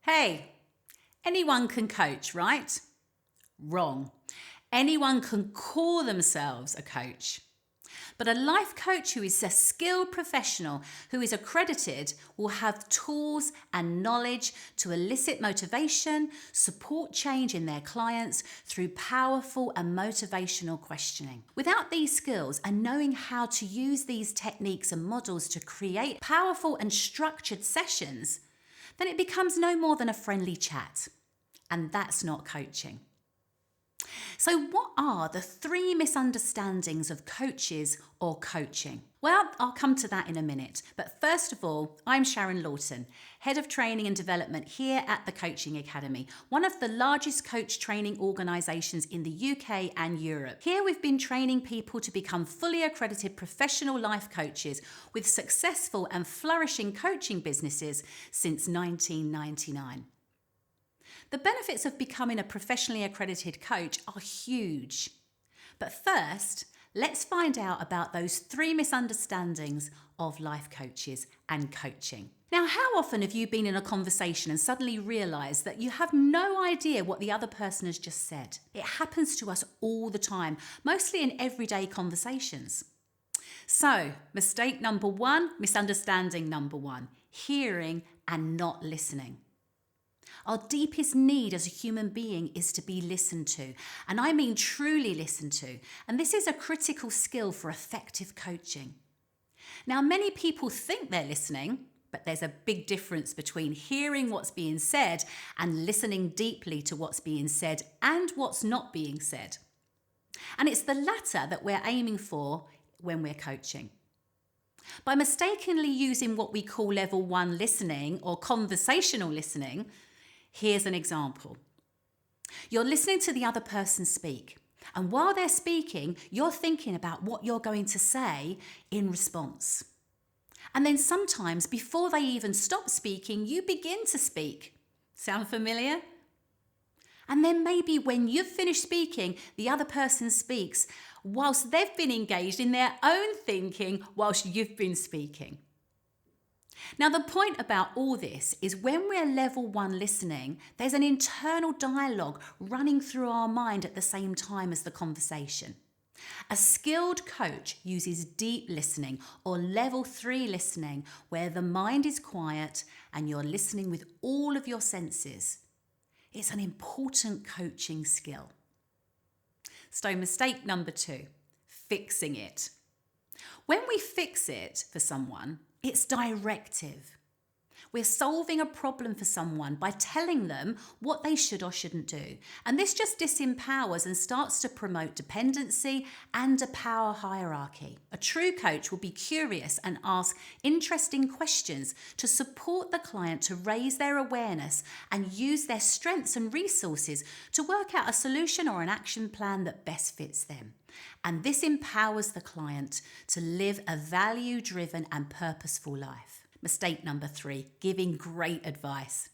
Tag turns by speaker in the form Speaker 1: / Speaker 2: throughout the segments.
Speaker 1: Hey, anyone can coach, right? Wrong. Anyone can call themselves a coach. But a life coach who is a skilled professional who is accredited will have tools and knowledge to elicit motivation, support change in their clients through powerful and motivational questioning. Without these skills and knowing how to use these techniques and models to create powerful and structured sessions, then it becomes no more than a friendly chat. And that's not coaching. So what are the 3 misunderstandings of coaches or coaching? Well, I'll come to that in a minute. But first of all, I'm Sharon Lawton, Head of Training and Development here at the Coaching Academy, one of the largest coach training organisations in the UK and Europe. Here we've been training people to become fully accredited professional life coaches with successful and flourishing coaching businesses since 1999. The benefits of becoming a professionally accredited coach are huge. But first, let's find out about those 3 misunderstandings of life coaches and coaching. Now, how often have you been in a conversation and suddenly realised that you have no idea what the other person has just said? It happens to us all the time, mostly in everyday conversations. So, mistake number 1, misunderstanding number 1, hearing and not listening. Our deepest need as a human being is to be listened to, and I mean truly listened to, and this is a critical skill for effective coaching. Now, many people think they're listening, but there's a big difference between hearing what's being said and listening deeply to what's being said and what's not being said. And it's the latter that we're aiming for when we're coaching. By mistakenly using what we call level 1 listening or conversational listening, here's an example. You're listening to the other person speak, and while they're speaking, you're thinking about what you're going to say in response. And then sometimes, before they even stop speaking, you begin to speak. Sound familiar? And then maybe when you've finished speaking, the other person speaks, whilst they've been engaged in their own thinking whilst you've been speaking. Now, the point about all this is when we're level 1 listening, there's an internal dialogue running through our mind at the same time as the conversation. A skilled coach uses deep listening or level 3 listening, where the mind is quiet and you're listening with all of your senses. It's an important coaching skill. So, mistake number 2, fixing it. When we fix it for someone, it's directive. We're solving a problem for someone by telling them what they should or shouldn't do. And this just disempowers and starts to promote dependency and a power hierarchy. A true coach will be curious and ask interesting questions to support the client to raise their awareness and use their strengths and resources to work out a solution or an action plan that best fits them. And this empowers the client to live a value-driven and purposeful life. Mistake number 3, giving great advice.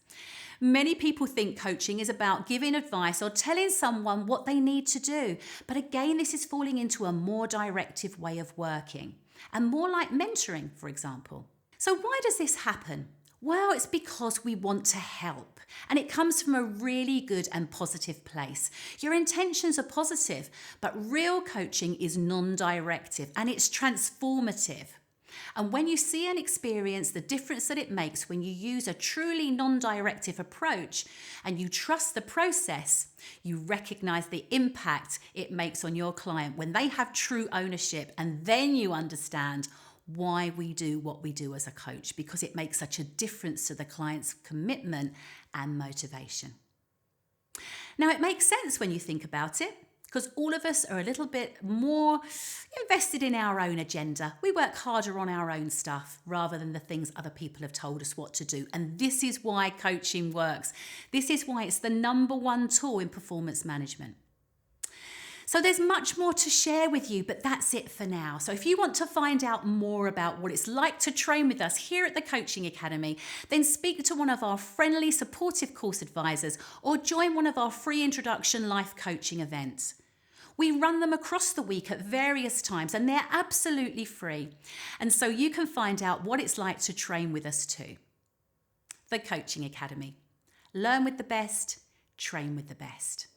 Speaker 1: Many people think coaching is about giving advice or telling someone what they need to do. But again, this is falling into a more directive way of working and more like mentoring, for example. So why does this happen? Well, it's because we want to help, and it comes from a really good and positive place. Your intentions are positive, but real coaching is non-directive and it's transformative. And when you see and experience the difference that it makes when you use a truly non-directive approach and you trust the process, you recognize the impact it makes on your client when they have true ownership, and then you understand why we do what we do as a coach, because it makes such a difference to the client's commitment and motivation. Now, it makes sense when you think about it, because all of us are a little bit more invested in our own agenda. We work harder on our own stuff rather than the things other people have told us what to do. And this is why coaching works. This is why it's the number 1 tool in performance management. So there's much more to share with you, but that's it for now. So if you want to find out more about what it's like to train with us here at the Coaching Academy, then speak to one of our friendly, supportive course advisors or join one of our free introduction life coaching events. We run them across the week at various times and they're absolutely free. And so you can find out what it's like to train with us too. The Coaching Academy. Learn with the best, train with the best.